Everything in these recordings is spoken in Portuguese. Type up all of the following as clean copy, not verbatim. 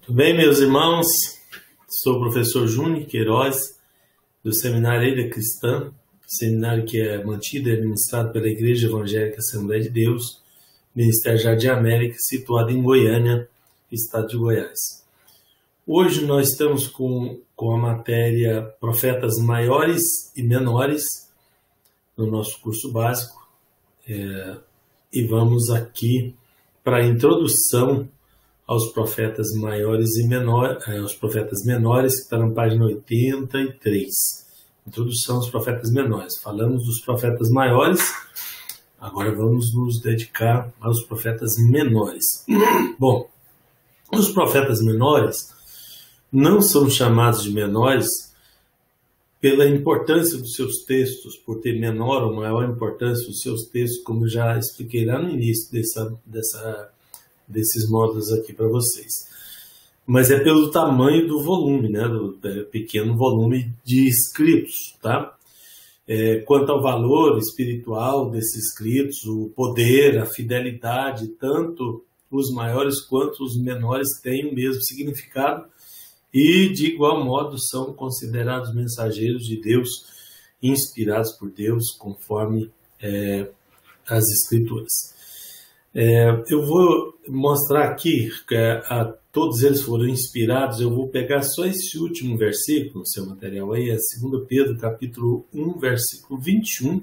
Tudo bem, meus irmãos? Sou o professor Júnior Queiroz, do Seminário Ilha Cristã, seminário que é mantido e administrado pela Igreja Evangélica Assembleia de Deus, Ministério Jardim América, situado em Goiânia, estado de Goiás. Hoje nós estamos com a matéria Profetas Maiores e Menores, no nosso curso básico, e vamos aqui para a introdução aos profetas maiores e menores, aos profetas menores, que está na página 83. Introdução aos profetas menores. Falamos dos profetas maiores, agora vamos nos dedicar aos profetas menores. Bom, os profetas menores não são chamados de menores pela importância dos seus textos, por ter menor ou maior importância dos seus textos, como já expliquei lá no início desses módulos aqui para vocês. Mas é pelo tamanho do volume, né, do pequeno volume de escritos, tá? Quanto ao valor espiritual desses escritos, o poder, a fidelidade, tanto os maiores quanto os menores têm o mesmo significado e, de igual modo, são considerados mensageiros de Deus, inspirados por Deus, conforme as Escrituras. Eu vou mostrar aqui que todos eles foram inspirados. Eu vou pegar só esse último versículo no seu material aí, é 2 Pedro capítulo 1, versículo 21,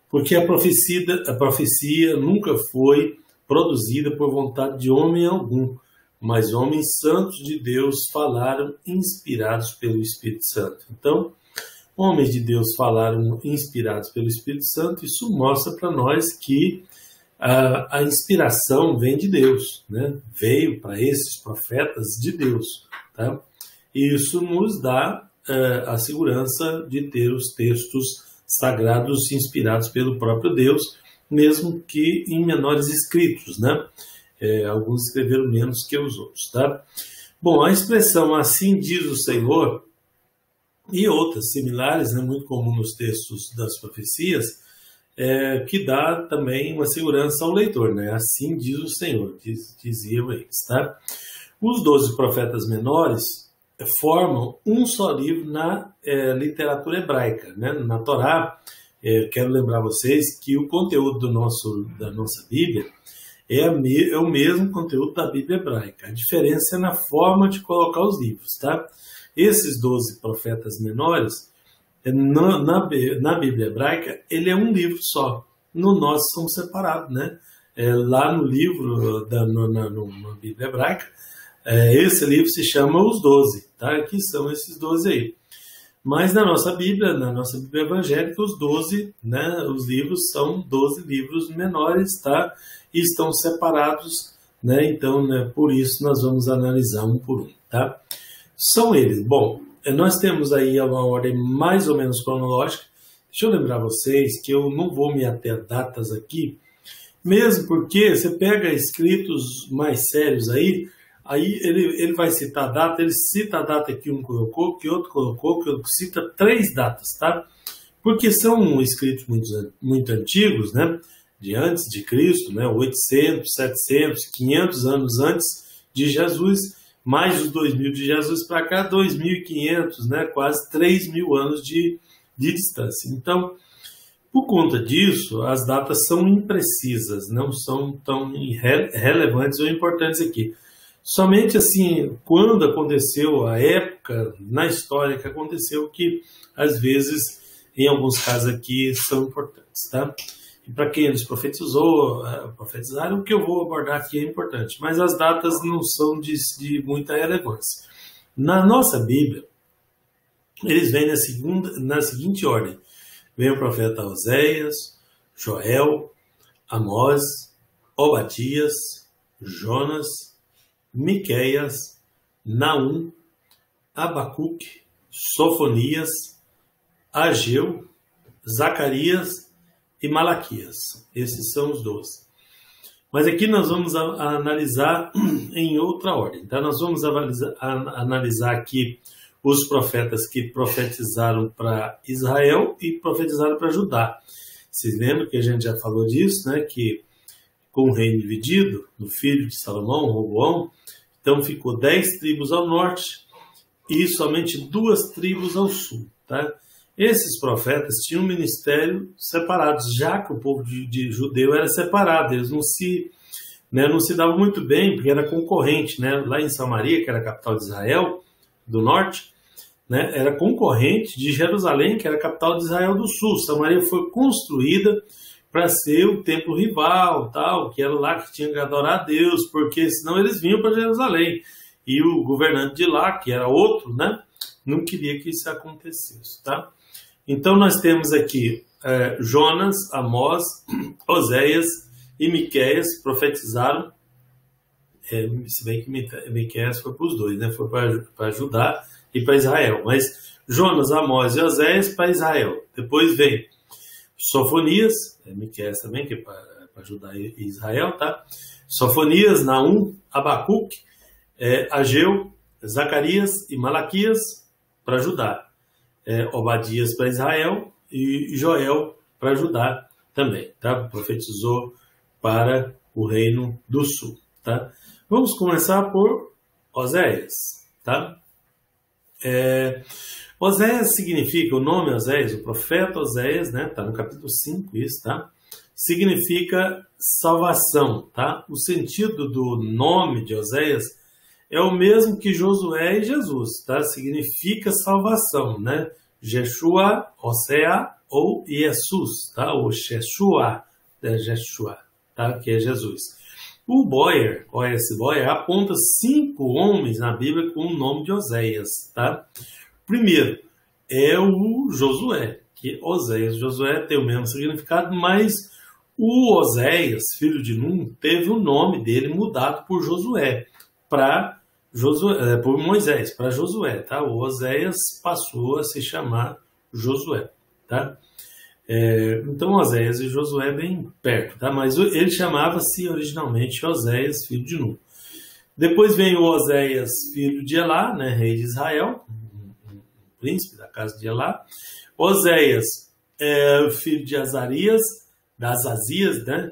porque a profecia nunca foi produzida por vontade de homem algum, mas homens santos de Deus falaram inspirados pelo Espírito Santo. Então, homens de Deus falaram inspirados pelo Espírito Santo. Isso mostra para nós que a inspiração vem de Deus, né? Veio para esses profetas de Deus, tá? E isso nos dá a segurança de ter os textos sagrados inspirados pelo próprio Deus, mesmo que em menores escritos, né? Alguns escreveram menos que os outros, tá? Bom, a expressão "assim diz o Senhor" e outras similares, né, muito comum nos textos das profecias, que dá também uma segurança ao leitor, né? Assim diz o Senhor, diziam eles, tá? Os 12 profetas menores formam um só livro na literatura hebraica, né? Na Torá. Quero lembrar vocês que o conteúdo da nossa Bíblia é o mesmo conteúdo da Bíblia hebraica. A diferença é na forma de colocar os livros, tá? Esses 12 profetas menores, na Bíblia hebraica, ele é um livro só. No nosso são separados, né? Lá no livro, na Bíblia hebraica, esse livro se chama Os 12, tá? Que são esses 12 aí. Mas na nossa Bíblia evangélica, os 12, né, os livros são 12 livros menores, tá? E estão separados, né? Então, né, por isso nós vamos analisar um por um, tá? São eles. Bom, nós temos aí uma ordem mais ou menos cronológica. Deixa eu lembrar vocês que eu não vou me ater a datas aqui, mesmo porque você pega escritos mais sérios aí ele vai citar a data, ele cita a data que um colocou, que outro colocou, que outro cita 3 datas, tá? Porque são escritos muito antigos, né? De antes de Cristo, né? 800, 700, 500 anos antes de Jesus, mais os 2000 de Jesus para cá, 2.500, né? Quase 3.000 anos de distância. Então, por conta disso, as datas são imprecisas, não são tão relevantes ou importantes aqui. Somente assim, quando aconteceu, a época na história que aconteceu, que às vezes, em alguns casos aqui, são importantes, tá? E para quem eles profetizaram, o que eu vou abordar aqui é importante, mas as datas não são de muita relevância. Na nossa Bíblia, eles vêm na seguinte ordem: vem o profeta Oséias, Joel, Amós, Obadias, Jonas, Miqueias, Naum, Abacuque, Sofonias, Ageu, Zacarias e Malaquias. Esses são os 12. Mas aqui nós vamos analisar em outra ordem, tá? Nós vamos analisar aqui os profetas que profetizaram para Israel e profetizaram para Judá. Vocês lembram que a gente já falou disso, né? Que com o reino dividido, do filho de Salomão, Roboão, Então ficou 10 tribos ao norte e somente 2 tribos ao sul. Tá? Esses profetas tinham um ministério separado, já que o povo de judeu era separado, eles não se davam muito bem, porque era concorrente, né? Lá em Samaria, que era a capital de Israel do norte, né? Era concorrente de Jerusalém, que era a capital de Israel do sul. Samaria foi construída para ser o templo rival, tal, que era lá que tinha que adorar a Deus, porque senão eles vinham para Jerusalém. E o governante de lá, que era outro, né? Não queria que isso acontecesse, tá? Então nós temos aqui Jonas, Amós, Oséias e Miqueias profetizaram, se bem que Miqueias foi para os dois, né? Foi para Judá e para Israel, mas Jonas, Amós e Oséias para Israel. Depois vem Sofonias, Miqueias também, que é para Judá e Israel, tá? Sofonias, Naum, Abacuque, Ageu, Zacarias e Malaquias para Judá. Obadias para Israel e Joel para Judá também, tá? Profetizou para o reino do sul, tá? Vamos começar por Oséias, tá? Oséias significa, o nome Oséias, o profeta Oséias, né? Tá no capítulo 5 isso, tá? Significa salvação, tá? O sentido do nome de Oséias é o mesmo que Josué e Jesus, tá? Significa salvação, né? Jeshua, Osea ou Jesus, tá? Ou Jeshua, Jeshua, tá? Que é Jesus. O Boyer, O.S. Boyer, aponta 5 homens na Bíblia com o nome de Oséias, tá? Primeiro, é o Josué, que Oséias e Josué tem o mesmo significado, mas o Oséias, filho de Num, teve o nome dele mudado por Josué, por Moisés, para Josué, tá? O Oséias passou a se chamar Josué, tá? Então Oséias e Josué bem perto, tá? Mas ele chamava-se originalmente Oséias, filho de Num. Depois vem o Oséias, filho de Elá, né? Rei de Israel, um príncipe da casa de Elá. Oséias, filho de Azarias, da Azazias, né?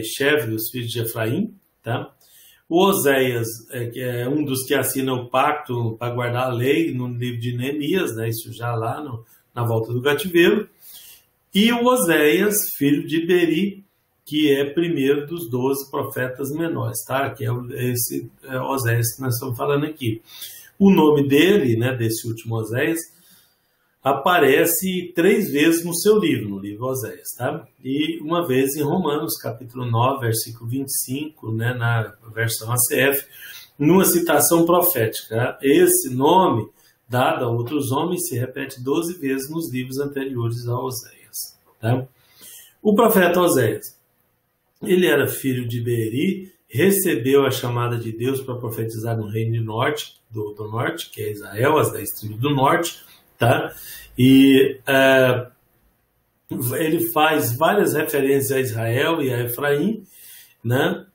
Chefe dos filhos de Efraim, tá? O Oséias, que é um dos que assina o pacto para guardar a lei no livro de Neemias, né? Isso já lá na volta do cativeiro. E o Oséias, filho de Beri, que é primeiro dos 12 profetas menores, tá? Que é esse Oséias que nós estamos falando aqui. O nome dele, né, desse último Oséias, aparece 3 vezes no seu livro, no livro Oséias, tá? E uma vez em Romanos, capítulo 9, versículo 25, né, na versão ACF, numa citação profética. Tá? Esse nome, dado a outros homens, se repete 12 vezes nos livros anteriores a Oséias. Tá? O profeta Oséias, ele era filho de Beri, recebeu a chamada de Deus para profetizar no reino do norte, que é Israel, as 10 tribos do norte, tá? E ele faz várias referências a Israel e a Efraim, né?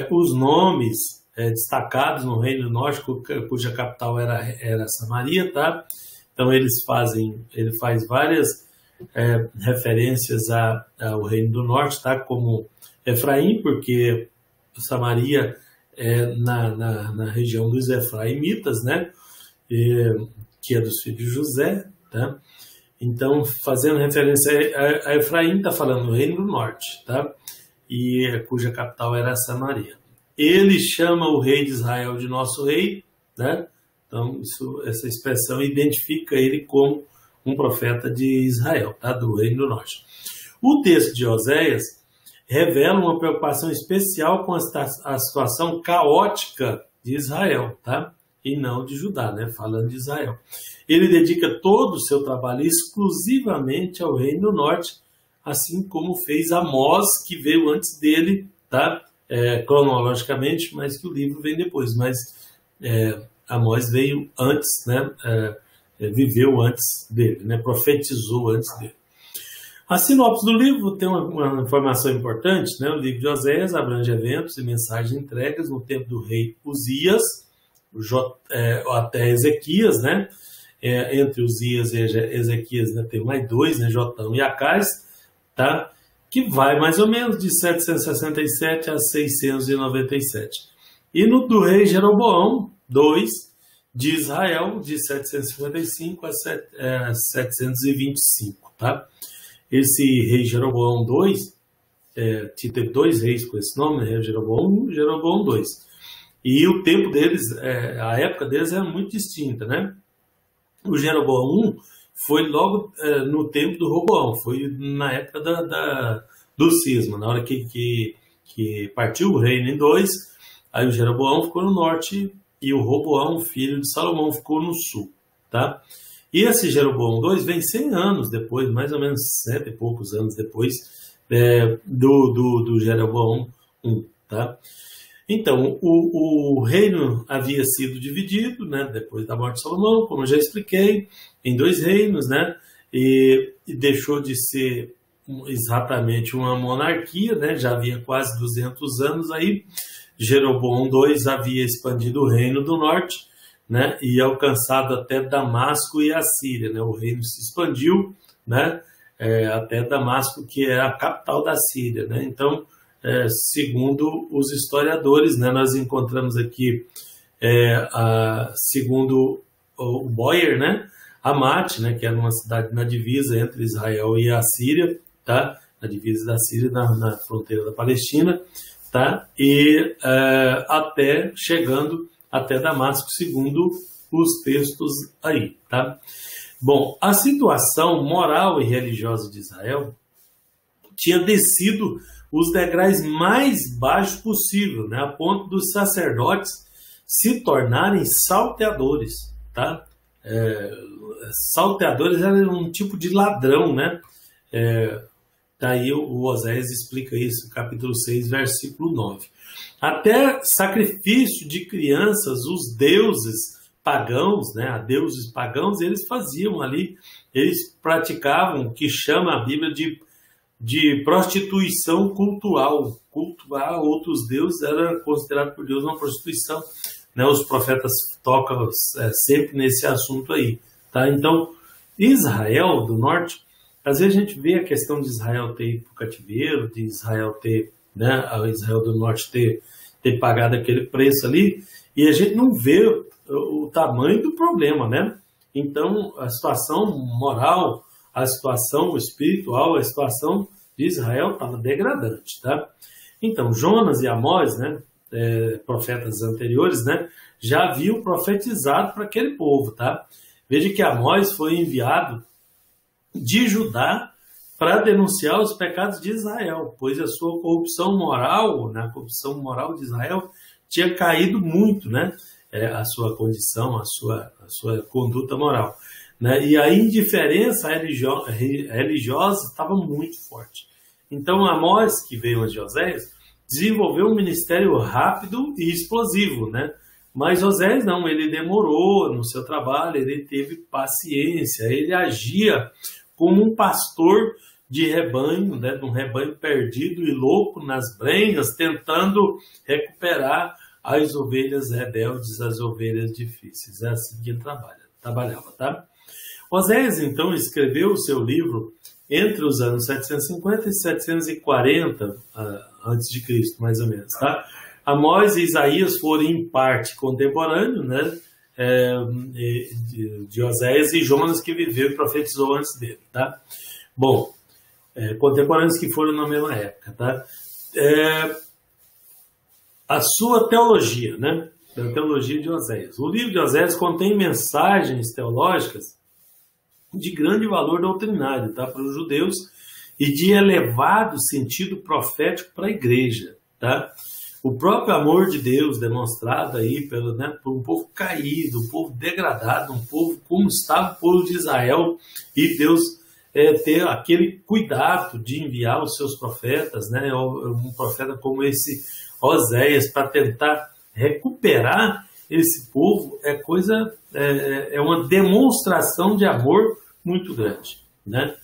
Os nomes destacados no Reino do Norte, cuja capital era Samaria, tá? Então ele faz várias referências ao Reino do Norte, tá? Como Efraim, porque Samaria é na região dos Efraimitas, né? Que é dos filhos de José, tá? Então, fazendo referência a Efraim, está falando do Reino do Norte, tá? E cuja capital era Samaria. Ele chama o rei de Israel de nosso rei, né? Então, essa expressão identifica ele como um profeta de Israel, tá? Do Reino do Norte. O texto de Oséias revela uma preocupação especial com a situação caótica de Israel, tá? E não de Judá, né? Falando de Israel. Ele dedica todo o seu trabalho exclusivamente ao Reino do Norte, assim como fez Amós, que veio antes dele, tá? Cronologicamente, mas que o livro vem depois. Mas Amós veio antes, né? Viveu antes dele, né? Profetizou antes dele. A sinopse do livro tem uma informação importante, né? O livro de Oséias abrange eventos e mensagens entregas no tempo do rei Uzias, até Ezequias, né? Entre Uzias e Ezequias, né, tem mais 2, né? Jotão e Acais, tá? Que vai mais ou menos de 767 a 697. E no do rei Jeroboão, II de Israel, de 755 a 725, tá? Esse rei Jeroboão II, teve dois reis com esse nome, né? Jeroboão I e Jeroboão II. E o tempo deles, a época deles era muito distinta, né? O Jeroboão I foi logo no tempo do Roboão, foi na época do cisma, na hora que partiu o reino em dois, aí o Jeroboão ficou no norte e o Roboão, filho de Salomão, ficou no sul, tá? E esse Jeroboão II vem 100 anos depois, mais ou menos 100 e poucos anos depois do Jeroboão I, tá? Então, o reino havia sido dividido, né, depois da morte de Salomão, como eu já expliquei, em dois reinos, né, e deixou de ser exatamente uma monarquia, né, já havia quase 200 anos aí. Jeroboão II havia expandido o reino do norte, né, e alcançado até Damasco e a Síria, né, o reino se expandiu, né, até Damasco, que é a capital da Síria, né. Então, segundo os historiadores, né, nós encontramos aqui, segundo o Boyer, né, Hamat, né, que era uma cidade na divisa entre Israel e a Síria, tá, na divisa da Síria, na fronteira da Palestina, tá, e até chegando até Damasco, segundo os textos aí, tá. Bom, a situação moral e religiosa de Israel tinha descido os degraus mais baixos possível, né, a ponto dos sacerdotes se tornarem salteadores, tá? Salteadores eram um tipo de ladrão, né? Daí o Oséias explica isso, capítulo 6, versículo 9. Até sacrifício de crianças, os deuses pagãos, né, a deuses pagãos, eles faziam ali, eles praticavam o que chama a Bíblia de prostituição cultural. Cultuar outros deuses era considerado por Deus uma prostituição, né? Os profetas tocam sempre nesse assunto aí, tá? Então, Israel do norte, às vezes a gente vê a questão de Israel ter ido para o cativeiro, de Israel ter, né, a Israel do norte ter pagado aquele preço ali, e a gente não vê o tamanho do problema, né? Então, a situação moral, a situação espiritual, a situação de Israel estava degradante, tá? Então, Jonas e Amós, né, profetas anteriores, né, já haviam profetizado para aquele povo, tá? Veja que Amós foi enviado de Judá para denunciar os pecados de Israel, pois a sua corrupção moral, né, a corrupção moral de Israel tinha caído muito, né, a sua condição, a sua conduta moral, né, e a indiferença religiosa estava muito forte. Então Amós, que veio antes de Oséias, desenvolveu um ministério rápido e explosivo, né? Mas Oséias não, ele demorou no seu trabalho, ele teve paciência, ele agia como um pastor de rebanho, né, de um rebanho perdido e louco nas brenhas, tentando recuperar as ovelhas rebeldes, as ovelhas difíceis. É assim que ele trabalhava, tá? Oséias, então, escreveu o seu livro entre os anos 750 e 740 antes de Cristo, mais ou menos, tá? Amós e Isaías foram em parte contemporâneos, né, de Oséias, e Jonas, que viveu e profetizou antes dele, tá? Bom, contemporâneos que foram na mesma época, tá? A sua teologia, né? A teologia de Oséias. O livro de Oséias contém mensagens teológicas de grande valor doutrinário, tá, para os judeus, e de elevado sentido profético para a igreja, tá? O próprio amor de Deus demonstrado aí por um povo caído, um povo degradado, um povo como estava o povo de Israel, e Deus ter aquele cuidado de enviar os seus profetas, né, um profeta como esse Oséias, para tentar recuperar esse povo, é uma demonstração de amor muito grande, né?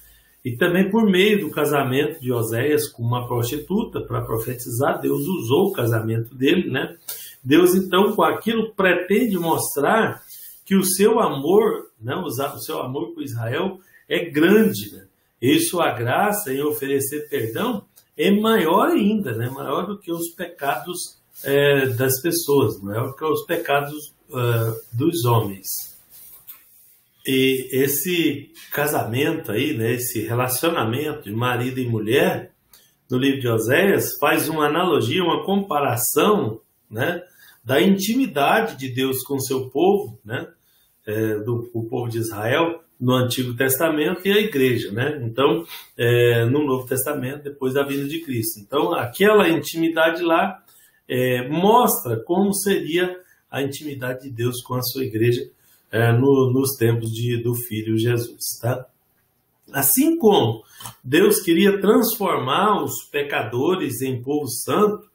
E também por meio do casamento de Oséias com uma prostituta para profetizar, Deus usou o casamento dele, né? Deus, então, com aquilo pretende mostrar que o seu amor, né, o seu amor por Israel é grande, né? E sua graça em oferecer perdão é maior ainda, né? Maior do que os pecados das pessoas, não é? Que é os pecados dos homens. E esse casamento aí, né, esse relacionamento de marido e mulher, no livro de Oséias, faz uma analogia, uma comparação, né, da intimidade de Deus com o seu povo, né, o povo de Israel, no Antigo Testamento, e a igreja, né? Então, no Novo Testamento, depois da vinda de Cristo. Então, aquela intimidade lá mostra como seria a intimidade de Deus com a sua igreja nos tempos do Filho Jesus, tá? Assim como Deus queria transformar os pecadores em povo santo,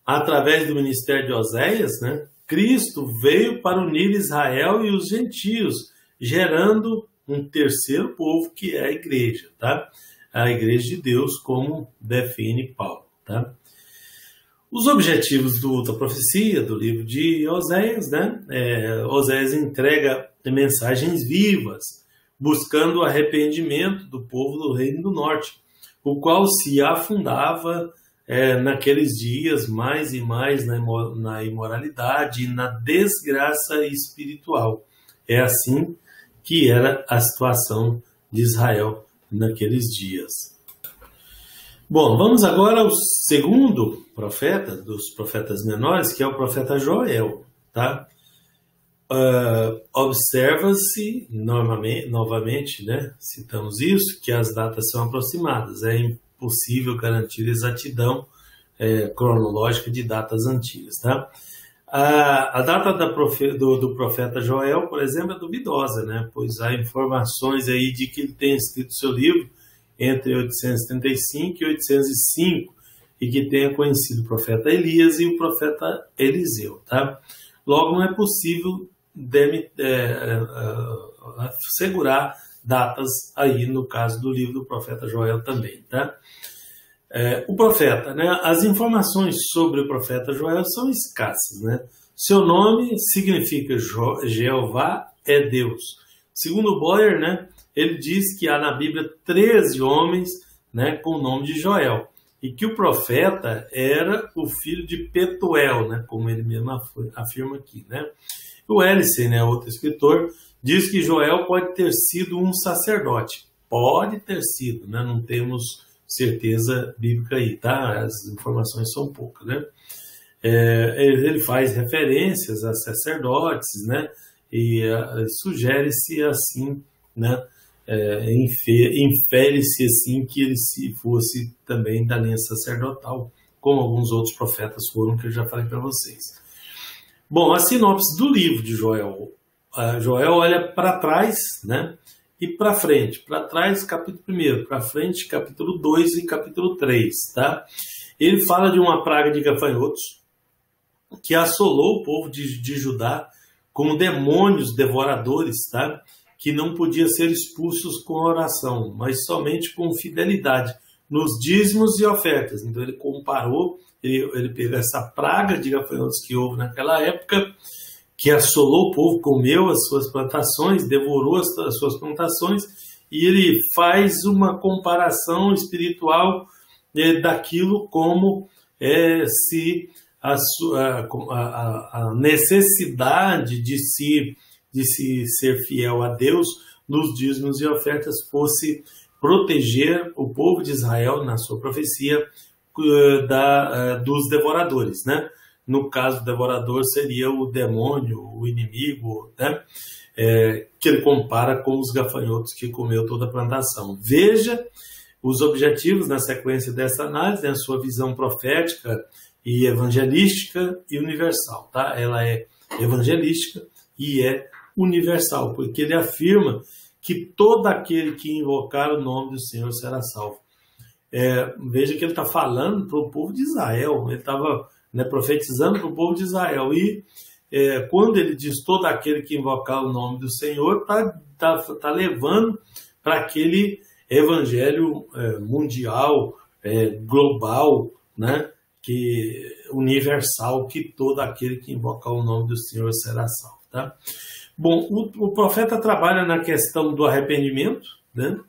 através do ministério de Oséias, né, Cristo veio para unir Israel e os gentios, gerando um terceiro povo, que é a igreja, tá? A igreja de Deus, como define Paulo, tá? Os objetivos da profecia, do livro de Oséias, né? Oséias entrega mensagens vivas, buscando o arrependimento do povo do Reino do Norte, o qual se afundava naqueles dias mais e mais na imoralidade e na desgraça espiritual. É assim que era a situação de Israel naqueles dias. Bom, vamos agora ao segundo profeta, dos profetas menores, que é o profeta Joel, tá? Observa-se, novamente, né, citamos isso, que as datas são aproximadas. É impossível garantir exatidão cronológica de datas antigas, tá? A data do profeta Joel, por exemplo, é duvidosa, né? Pois há informações aí de que ele tenha escrito seu livro entre 835 e 805, e que tenha conhecido o profeta Elias e o profeta Eliseu, tá? Logo, não é possível assegurar datas aí no caso do livro do profeta Joel também, tá? O profeta, né? As informações sobre o profeta Joel são escassas, né? Seu nome significa Jeová é Deus. Segundo Boyer, né, ele diz que há na Bíblia 13 homens, né, com o nome de Joel, e que o profeta era o filho de Petuel, né, como ele mesmo afirma aqui, né? O Ellison, né, outro escritor, diz que Joel pode ter sido um sacerdote. Pode ter sido, né? Não temos certeza bíblica aí, tá? As informações são poucas, né? Ele faz referências a sacerdotes, né? E sugere-se assim, né? Infere-se assim que ele se fosse também da linha sacerdotal, como alguns outros profetas foram, que eu já falei para vocês. Bom, a sinopse do livro de Joel. Joel olha para trás, né? E para frente. Para trás, capítulo 1, para frente, capítulo 2 e capítulo 3, tá? Ele fala de uma praga de gafanhotos que assolou o povo de Judá como demônios devoradores, tá? Que não podia ser expulsos com oração, mas somente com fidelidade nos dízimos e ofertas. Então ele comparou, ele pegou essa praga de gafanhotos que houve naquela época, que assolou o povo, comeu as suas plantações, devorou as suas plantações, e ele faz uma comparação espiritual daquilo como se a necessidade de se ser fiel a Deus nos dízimos e ofertas fosse proteger o povo de Israel, na sua profecia, dos devoradores, né? No caso, o devorador seria o demônio, o inimigo, né? Que ele compara com os gafanhotos que comeu toda a plantação. Veja os objetivos na sequência dessa análise, né? A sua visão profética e evangelística e universal, tá? Ela é evangelística e é universal, porque ele afirma que todo aquele que invocar o nome do Senhor será salvo. Veja que ele está falando para o povo de Israel, ele estava, né, profetizando para o povo de Israel, e quando ele diz todo aquele que invocar o nome do Senhor, tá levando para aquele evangelho mundial, global, né, universal, que todo aquele que invocar o nome do Senhor será salvo, tá? Bom, o profeta trabalha na questão do arrependimento, né,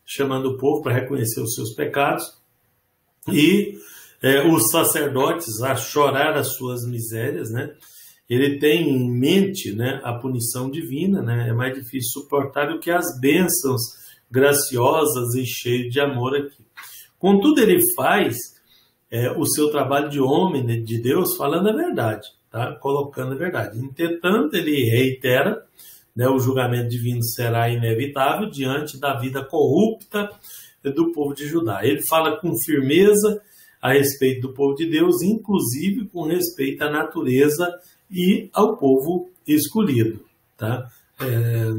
chamando o povo para reconhecer os seus pecados, e os sacerdotes a chorar as suas misérias, né? Ele tem em mente, né, a punição divina, né? É mais difícil suportar do que as bênçãos graciosas e cheias de amor aqui. Contudo, ele faz o seu trabalho de homem, né, de Deus, falando a verdade, tá? Colocando a verdade. Entretanto, ele reitera, né, o julgamento divino será inevitável diante da vida corrupta do povo de Judá. Ele fala com firmeza a respeito do povo de Deus, inclusive com respeito à natureza e ao povo escolhido, tá?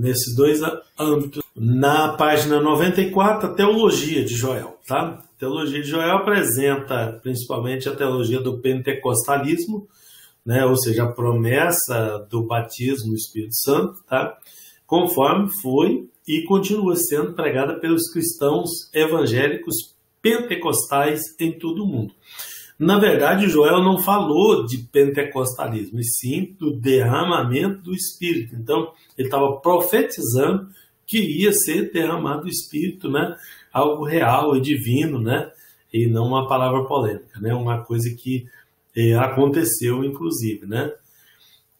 Nesses dois âmbitos. Na página 94, a teologia de Joel, tá? A teologia de Joel apresenta principalmente a teologia do pentecostalismo, né? Ou seja, a promessa do batismo no Espírito Santo, tá? Conforme foi e continua sendo pregada pelos cristãos evangélicos pentecostais em todo o mundo. Na verdade, Joel não falou de pentecostalismo, e sim do derramamento do Espírito. Então, ele estava profetizando que ia ser derramado o Espírito, né? Algo real e divino, né? E não uma palavra polêmica, né? Uma coisa que aconteceu, inclusive, né?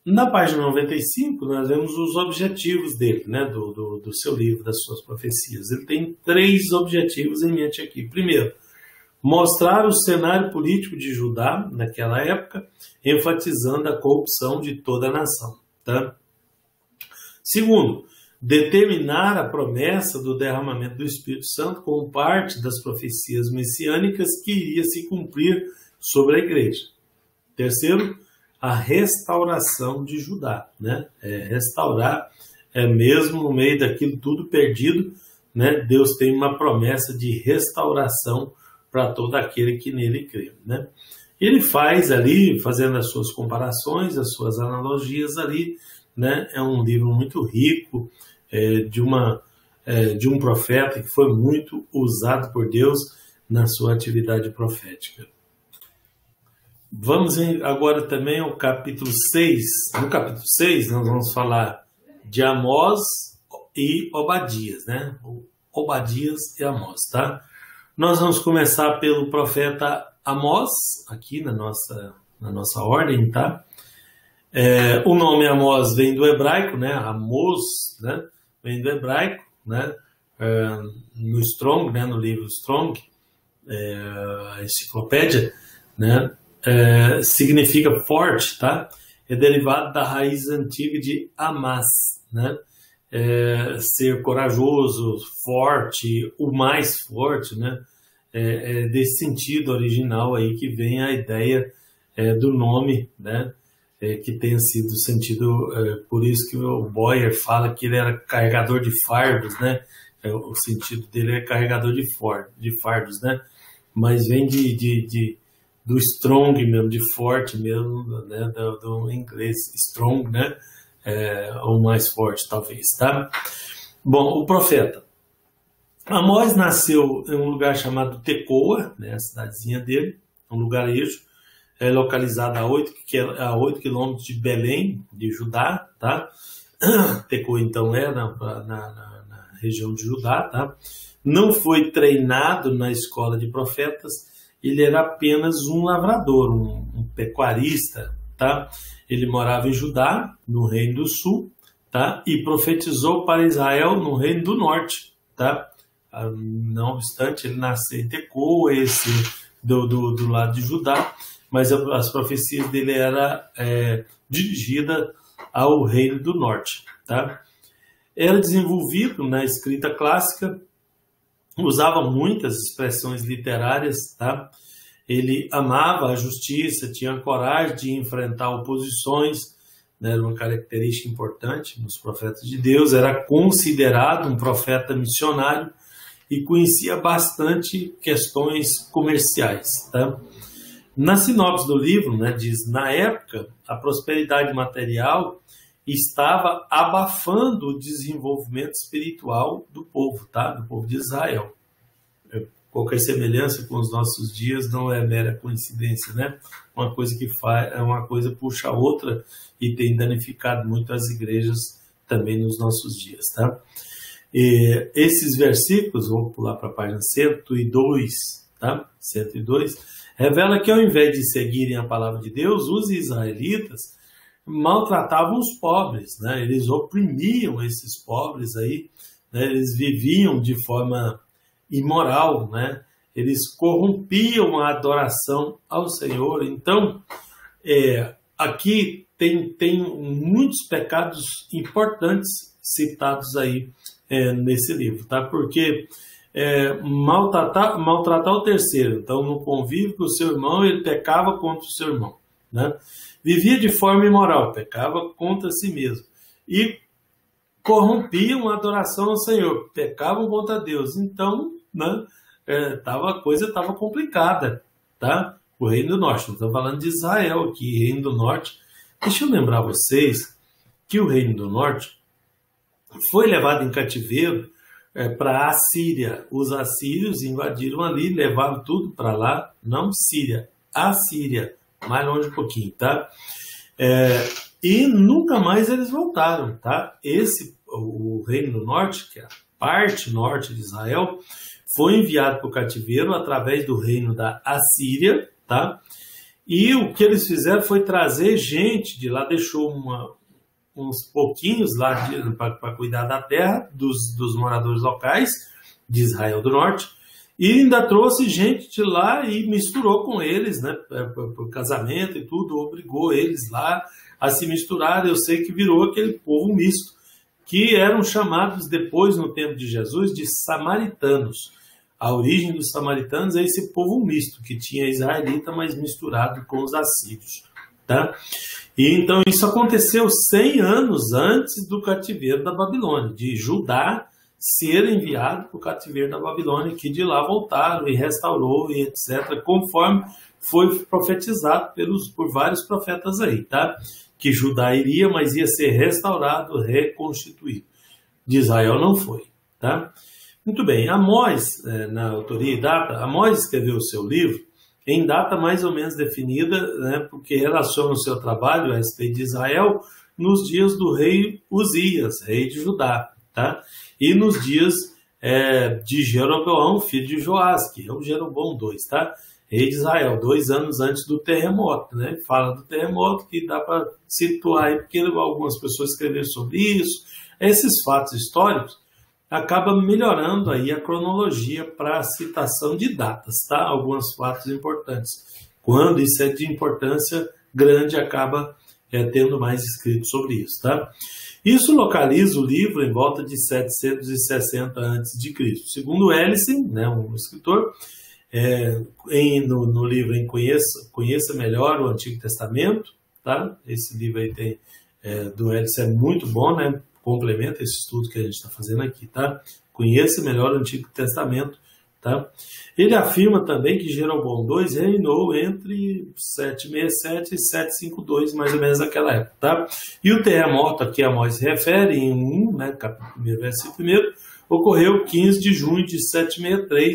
Na página 95, nós vemos os objetivos dele, né? Do seu livro, das suas profecias. Ele tem 3 objetivos em mente aqui. Primeiro, mostrar o cenário político de Judá naquela época, enfatizando a corrupção de toda a nação, tá? Segundo, determinar a promessa do derramamento do Espírito Santo como parte das profecias messiânicas que iria se cumprir sobre a igreja. Terceiro, a restauração de Judá, né? Restaurar, mesmo no meio daquilo tudo perdido, né? Deus tem uma promessa de restauração para todo aquele que nele crê, né? Ele faz ali, fazendo as suas comparações, as suas analogias ali, né? É um livro muito rico, de um profeta que foi muito usado por Deus na sua atividade profética. Vamos agora também ao capítulo 6. No capítulo 6, nós vamos falar de Amós e Obadias, né? Obadias e Amós, tá? Nós vamos começar pelo profeta Amós, aqui na nossa ordem, tá? O nome Amós vem do hebraico, né? Amós, né? Vem do hebraico, né? No Strong, né? No livro Strong, a enciclopédia, né? Significa forte, tá? É derivado da raiz antiga de Amás, né? Ser corajoso, forte, o mais forte, né? Desse sentido original aí que vem a ideia do nome, né? Que tenha sido sentido, por isso que o Boyer fala que ele era carregador de fardos, né? O sentido dele é carregador de fardos, né? Mas vem do strong mesmo, de forte mesmo, né? Do inglês strong, né? Ou mais forte, talvez, tá? Bom, o profeta Amós nasceu em um lugar chamado Tecoa, né? A cidadezinha dele, um lugarejo, localizado a 8 quilômetros de Belém, de Judá, tá? Tecoa, então, na região de Judá, tá? Não foi treinado na escola de profetas, ele era apenas um lavrador, um pecuarista, tá? Ele morava em Judá, no Reino do Sul, tá? E profetizou para Israel no Reino do Norte, tá? Não obstante, ele nasceu em Tecoa, do lado de Judá, mas as profecias dele eram dirigidas ao Reino do Norte, tá? Era desenvolvido na escrita clássica, usava muitas expressões literárias, tá? Ele amava a justiça, tinha coragem de enfrentar oposições, né? Era uma característica importante nos profetas de Deus, era considerado um profeta missionário e conhecia bastante questões comerciais, tá? Na sinopse do livro, né, diz: na época, a prosperidade material estava abafando o desenvolvimento espiritual do povo, tá? Do povo de Israel. Qualquer semelhança com os nossos dias não é mera coincidência, né? Uma coisa uma coisa puxa a outra e tem danificado muito as igrejas também nos nossos dias, tá? Esses versículos, vamos pular para a página 102, tá? 102, revela que ao invés de seguirem a palavra de Deus, os israelitas maltratavam os pobres, né? Eles oprimiam esses pobres aí, né? Eles viviam de forma imoral, né? Eles corrompiam a adoração ao Senhor. Então, aqui tem muitos pecados importantes citados aí nesse livro, tá? Porque maltratar o terceiro, então no convívio com o seu irmão, ele pecava contra o seu irmão, né? Vivia de forma imoral, pecava contra si mesmo. E corrompiam a adoração ao Senhor, pecavam contra Deus. Então, né, a coisa estava complicada, tá? O Reino do Norte, não estamos falando de Israel aqui, Reino do Norte. Deixa eu lembrar vocês que o Reino do Norte foi levado em cativeiro para a Síria. Os assírios invadiram ali, levaram tudo para lá, não Síria, a Síria, mais longe um pouquinho, tá? E nunca mais eles voltaram, tá? O Reino do Norte, que é a parte norte de Israel, foi enviado para o cativeiro através do reino da Assíria, tá? E o que eles fizeram foi trazer gente de lá, deixou uns pouquinhos lá para cuidar da terra dos moradores locais de Israel do Norte, e ainda trouxe gente de lá e misturou com eles, né, por casamento e tudo, obrigou eles lá a se misturar. Eu sei que virou aquele povo misto, que eram chamados depois, no tempo de Jesus, de samaritanos. A origem dos samaritanos é esse povo misto, que tinha israelita, mas misturado com os assírios, tá? E então isso aconteceu 100 anos antes do cativeiro da Babilônia, de Judá ser enviado para o cativeiro da Babilônia, que de lá voltaram e restaurou e etc., conforme foi profetizado por vários profetas aí, tá? Que Judá iria, mas ia ser restaurado, reconstituído. De Israel não foi, tá? Muito bem, Amós, na autoria e data, Amós escreveu o seu livro em data mais ou menos definida, né, porque relaciona o seu trabalho a respeito de Israel nos dias do rei Uzias, rei de Judá, tá? E nos dias de Jeroboão, filho de Joás, que é o Jeroboão II, tá? Rei de Israel, 2 anos antes do terremoto, né? Fala do terremoto, que dá para situar aí, porque algumas pessoas escreveram sobre isso. Esses fatos históricos acaba melhorando aí a cronologia para a citação de datas, tá? Alguns fatos importantes. Quando isso é de importância grande, acaba tendo mais escrito sobre isso, tá? Isso localiza o livro em volta de 760 a.C. Segundo Ellison, né, um escritor, no livro em Conheça Melhor o Antigo Testamento, tá? Esse livro aí do Ellison é muito bom, né? Complementa esse estudo que a gente está fazendo aqui, tá? Conheça melhor o Antigo Testamento, tá? Ele afirma também que Jeroboão II reinou entre 767 e 752, mais ou menos naquela época, tá? E o terremoto a que Amós se refere, em capítulo 1, versículo 1, ocorreu 15 de junho de 763,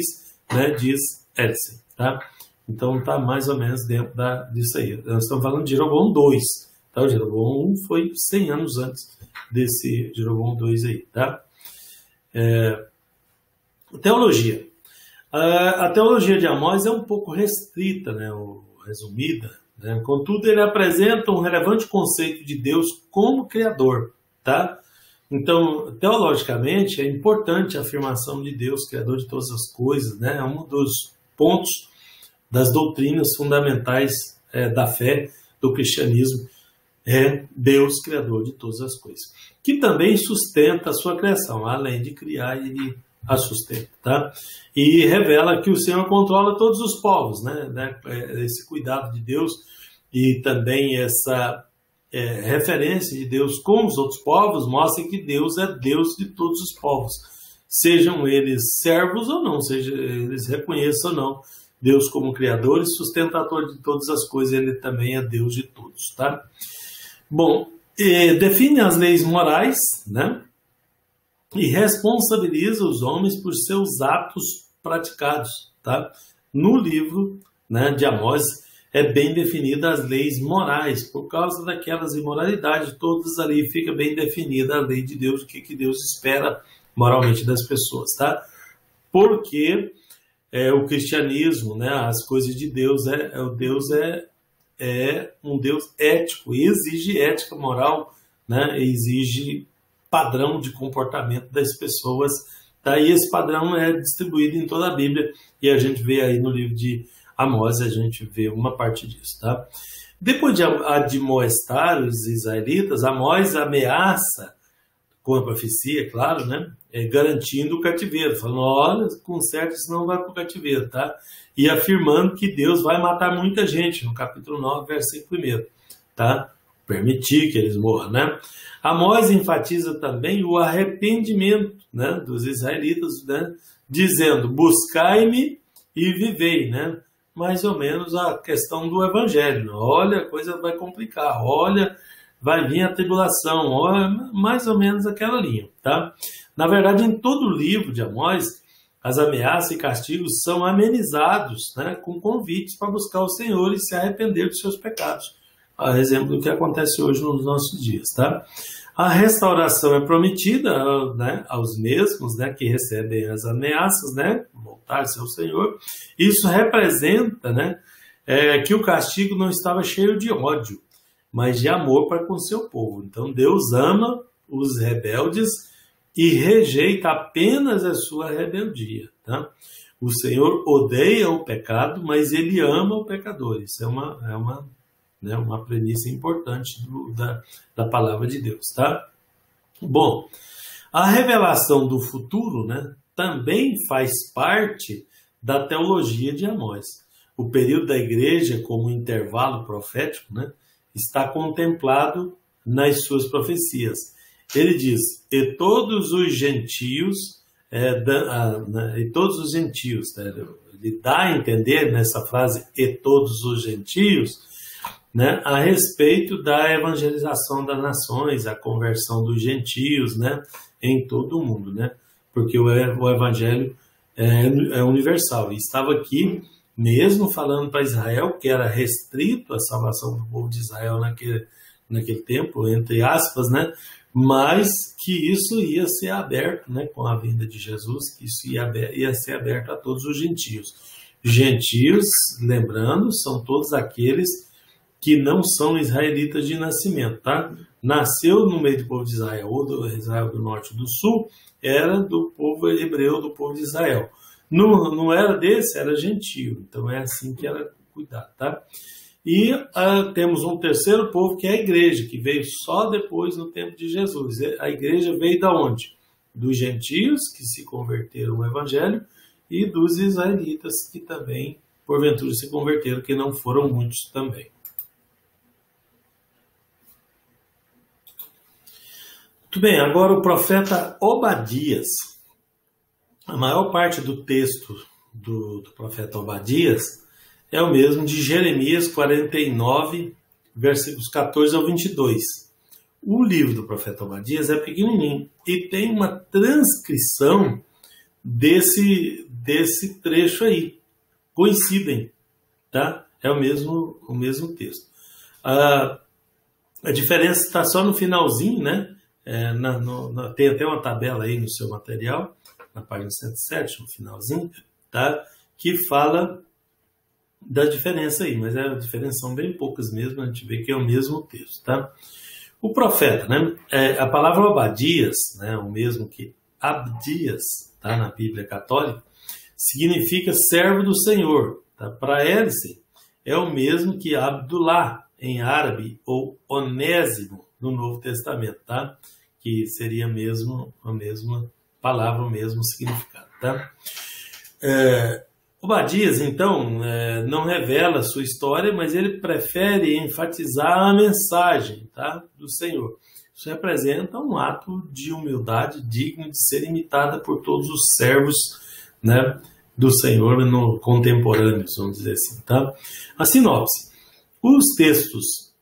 né, diz Ellison, tá? Então tá mais ou menos dentro disso aí. Nós estamos falando de Jeroboão II, tá? O Jeroboão I foi 100 anos antes desse Jeroboão II aí, tá? Teologia. A teologia de Amós é um pouco restrita, né, ou resumida, né? Contudo, ele apresenta um relevante conceito de Deus como Criador, tá? Então, teologicamente, é importante a afirmação de Deus, Criador de todas as coisas, né? É um dos pontos das doutrinas fundamentais da fé, do cristianismo, é Deus, Criador de todas as coisas, que também sustenta a sua criação, além de criar, ele a sustenta, tá? E revela que o Senhor controla todos os povos, né? Esse cuidado de Deus e também essa referência de Deus com os outros povos mostra que Deus é Deus de todos os povos, sejam eles servos ou não, seja eles reconheçam ou não Deus como Criador e sustentador de todas as coisas, ele também é Deus de todos, tá? Bom, define as leis morais, né? E responsabiliza os homens por seus atos praticados, tá? No livro, né, de Amós é bem definida as leis morais, por causa daquelas imoralidades todas ali, fica bem definida a lei de Deus, o que Deus espera moralmente das pessoas, tá? Porque o cristianismo, né, as coisas de Deus, é um Deus ético, exige ética moral, né, exige padrão de comportamento das pessoas, tá? E esse padrão é distribuído em toda a Bíblia, e a gente vê aí no livro de Amós, a gente vê uma parte disso, tá? Depois de admoestar os israelitas, Amós ameaça, com a profecia, claro, né? Garantindo o cativeiro, falando, olha, com certo isso não vai para o cativeiro, tá? E afirmando que Deus vai matar muita gente, no capítulo 9, versículo 1, tá? Permitir que eles morram, né? Amós enfatiza também o arrependimento, né, dos israelitas, né? Dizendo, buscai-me e vivei, né? Mais ou menos a questão do evangelho. Olha, a coisa vai complicar, olha, vai vir a tribulação, olha, mais ou menos aquela linha, tá? Na verdade, em todo o livro de Amós, as ameaças e castigos são amenizados, né, com convites para buscar o Senhor e se arrepender dos seus pecados. A exemplo do que acontece hoje nos nossos dias, tá? A restauração é prometida, né, aos mesmos, né, que recebem as ameaças, né, voltar-se ao Senhor. Isso representa, né, que o castigo não estava cheio de ódio, mas de amor para com o seu povo. Então Deus ama os rebeldes e rejeita apenas a sua rebeldia, tá? O Senhor odeia o pecado, mas Ele ama o pecador. Isso é uma premissa importante da palavra de Deus, tá? Bom, a revelação do futuro, né, também faz parte da teologia de Amós. O período da igreja como intervalo profético, né, está contemplado nas suas profecias. Ele diz, e todos os gentios, né, ele dá a entender nessa frase, e todos os gentios, né, a respeito da evangelização das nações, a conversão dos gentios, né, em todo o mundo, né, porque o evangelho é universal. E estava aqui mesmo falando para Israel, que era restrito a salvação do povo de Israel naquele tempo, entre aspas, né, mas que isso ia ser aberto, né, com a vinda de Jesus, que isso ia ser aberto a todos os gentios. Gentios, lembrando, são todos aqueles que não são israelitas de nascimento, tá? Nasceu no meio do povo de Israel, ou do Israel do norte ou do sul, era do povo hebreu, do povo de Israel. Não era desse, era gentio. Então é assim que era cuidado, tá? E temos um terceiro povo que é a igreja, que veio só depois no tempo de Jesus. A igreja veio da onde? Dos gentios, que se converteram ao evangelho, e dos israelitas, que também, porventura, se converteram, que não foram muitos também. Muito bem, agora o profeta Obadias. A maior parte do texto do profeta Obadias é o mesmo de Jeremias 49, versículos 14 ao 22. O livro do profeta Obadias é pequenininho e tem uma transcrição desse trecho aí. Coincidem, tá? É o mesmo texto. A diferença está só no finalzinho, né? Tem até uma tabela aí no seu material, na página 107, no finalzinho, tá? Que fala da diferença aí, mas a diferença são bem poucas mesmo, a gente vê que é o mesmo texto, tá? O profeta, né? A palavra Obadias, né? O mesmo que Abdias, tá? Na Bíblia Católica, significa servo do Senhor, tá? Para Hélice, é o mesmo que Abdullah, em árabe, ou Onésimo, no Novo Testamento, tá? Que seria a mesma palavra, o mesmo significado, tá? Obadias, então, não revela a sua história, mas ele prefere enfatizar a mensagem, tá, do Senhor. Isso representa um ato de humildade digno de ser imitada por todos os servos, né, do Senhor contemporâneos, vamos dizer assim, tá? A sinopse. Os textos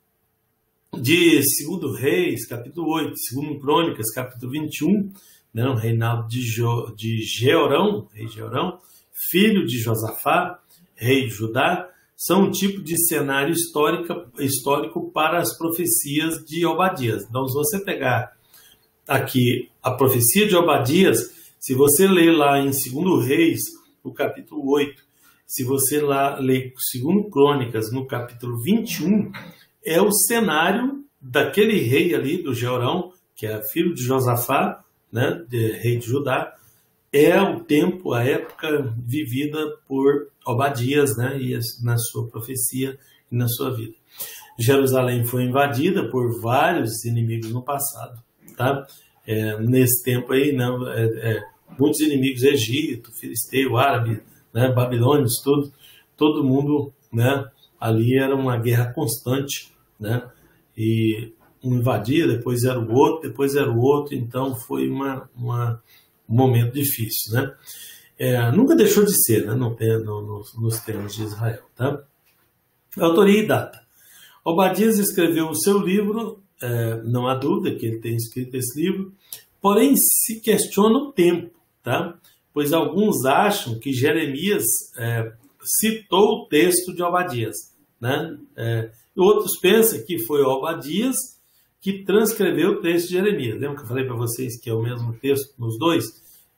de 2 Reis, capítulo 8, 2 Crônicas, capítulo 21, né, o reinado de Jeorão, rei Jeorão, filho de Josafá, rei de Judá, são um tipo de cenário histórico para as profecias de Obadias. Então, se você pegar aqui a profecia de Obadias, se você ler lá em 2 Reis no capítulo 8. Se você lá ler 2 Crônicas, no capítulo 21, é o cenário daquele rei ali, do Jeorão, que é filho de Josafá, né, rei de Judá. É o tempo, a época vivida por Obadias, né, e na sua profecia e na sua vida. Jerusalém foi invadida por vários inimigos no passado, tá? Nesse tempo aí, né, muitos inimigos, Egito, Filisteu, Árabe, né, Babilônios, todo mundo, né, ali era uma guerra constante, né, e um invadia, depois era o outro, então foi um momento difícil, né? Nunca deixou de ser, né, nos termos de Israel, tá? Autoria e data. Obadias escreveu o seu livro, não há dúvida que ele tem escrito esse livro, porém se questiona o tempo, tá? Pois alguns acham que Jeremias citou o texto de Obadias, né? E outros pensam que foi Obadias que transcreveu o texto de Jeremias. Lembra que eu falei para vocês que é o mesmo texto nos dois?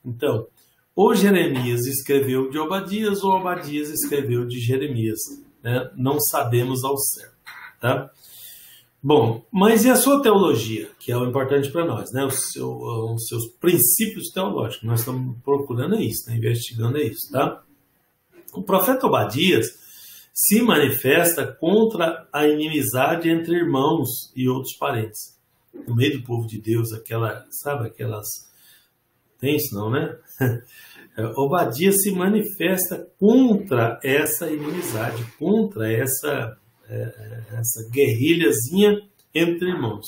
Então, ou Jeremias escreveu de Obadias ou Obadias escreveu de Jeremias, né? Não sabemos ao certo. Tá? Bom, mas e a sua teologia, que é o importante para nós, né? Os seus princípios teológicos. Nós estamos procurando isso, né? Investigando isso, tá? O profeta Obadias se manifesta contra a inimizade entre irmãos e outros parentes. No meio do povo de Deus, aquelas... Tem isso não, né? Obadias se manifesta contra essa inimizade, contra essa guerrilhazinha entre irmãos,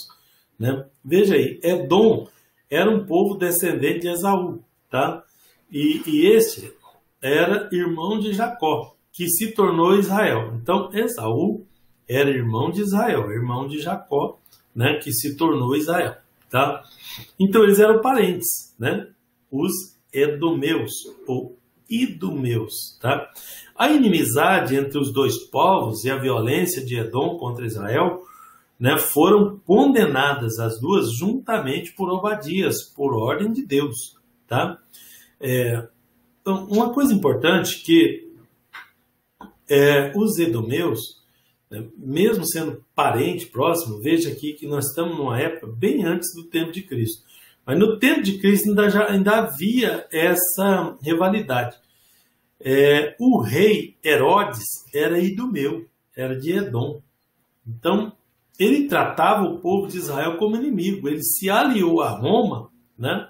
né? Veja aí, Edom era um povo descendente de Esaú, tá? E este era irmão de Jacó, que se tornou Israel. Então, Esaú era irmão de Israel, irmão de Jacó, né? Que se tornou Israel, tá? Então, eles eram parentes, né? Os edomeus, ou idumeus, tá? A inimizade entre os dois povos e a violência de Edom contra Israel, né, foram condenadas as duas juntamente por Obadias, por ordem de Deus, tá? Então, uma coisa importante que os edomeus, né, mesmo sendo parente próximo, veja aqui que nós estamos numa época bem antes do tempo de Cristo. Mas no tempo de Cristo ainda havia essa rivalidade. O rei Herodes era idumeu, era de Edom. Então, ele tratava o povo de Israel como inimigo. Ele se aliou a Roma, né,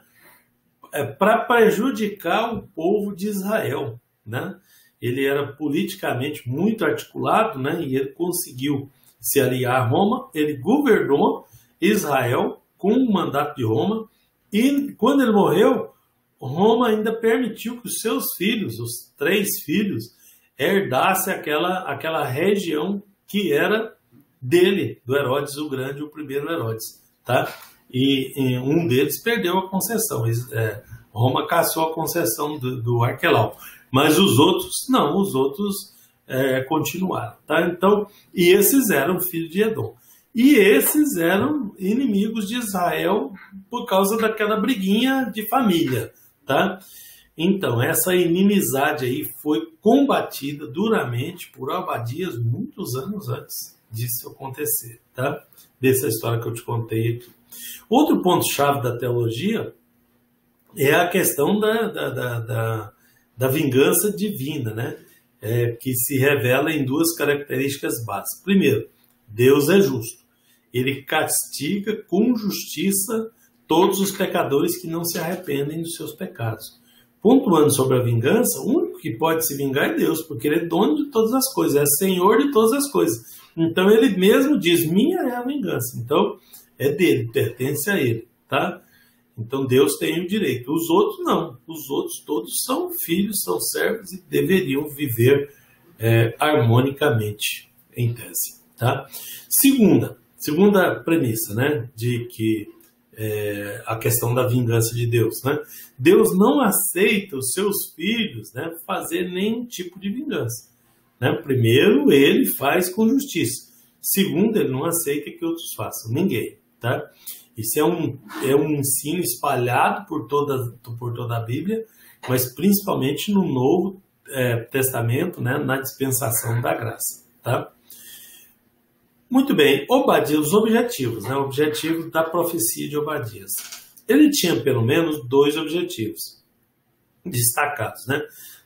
para prejudicar o povo de Israel, né? Ele era politicamente muito articulado, né, e ele conseguiu se aliar a Roma. Ele governou Israel com o mandato de Roma. E quando ele morreu, Roma ainda permitiu que os seus filhos, os 3 filhos, herdassem aquela região que era dele, do Herodes o Grande, o primeiro Herodes, tá? E um deles perdeu a concessão. Roma cassou a concessão do Arquelau. Mas os outros, não, os outros continuaram, tá? Então, e esses eram filhos de Edom. E esses eram inimigos de Israel por causa daquela briguinha de família, tá? Então, essa inimizade aí foi combatida duramente por Obadias muitos anos antes disso acontecer, tá? Dessa história que eu te contei aqui. Outro ponto-chave da teologia é a questão da vingança divina, né? Que se revela em 2 características básicas. Primeiro, Deus é justo. Ele castiga com justiça todos os pecadores que não se arrependem dos seus pecados. Pontuando sobre a vingança, o único que pode se vingar é Deus, porque Ele é dono de todas as coisas, é Senhor de todas as coisas. Então Ele mesmo diz, minha é a vingança. Então é dele, pertence a Ele, tá? Então Deus tem o direito. Os outros não. Os outros todos são filhos, são servos e deveriam viver harmonicamente, em tese, tá? Segunda premissa, né, de que a questão da vingança de Deus, né? Deus não aceita os seus filhos, né, fazer nenhum tipo de vingança, né? Primeiro, ele faz com justiça. Segundo, ele não aceita que outros façam, ninguém, tá? Isso é um ensino espalhado por toda a Bíblia, mas principalmente no Novo Testamento, né, na dispensação da graça. Tá? Muito bem, Obadias, os objetivos, né, o objetivo da profecia de Obadias. Ele tinha pelo menos 2 objetivos destacados, né?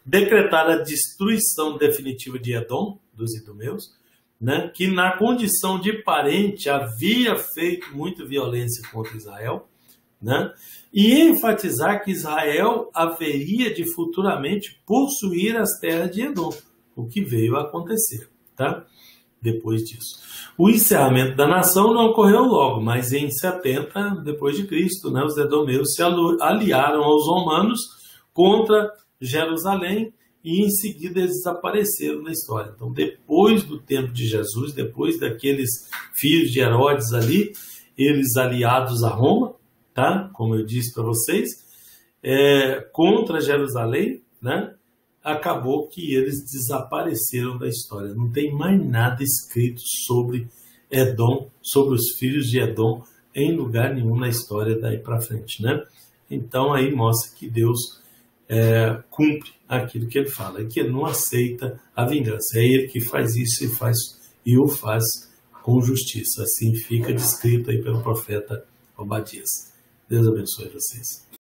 Decretar a destruição definitiva de Edom, dos idumeus, né, que na condição de parente havia feito muita violência contra Israel, né, e enfatizar que Israel haveria de futuramente possuir as terras de Edom, o que veio a acontecer, tá? Depois disso. O encerramento da nação não ocorreu logo, mas em 70 depois de Cristo, né, os edomeus se aliaram aos romanos contra Jerusalém e em seguida eles desapareceram na história. Então, depois do tempo de Jesus, depois daqueles filhos de Herodes ali, eles aliados a Roma, tá? Como eu disse para vocês, contra Jerusalém, né? Acabou que eles desapareceram da história. Não tem mais nada escrito sobre Edom, sobre os filhos de Edom, em lugar nenhum na história daí para frente, né? Então aí mostra que Deus cumpre aquilo que ele fala, e que ele não aceita a vingança. É ele que faz isso e o faz com justiça. Assim fica descrito aí pelo profeta Obadias. Deus abençoe vocês.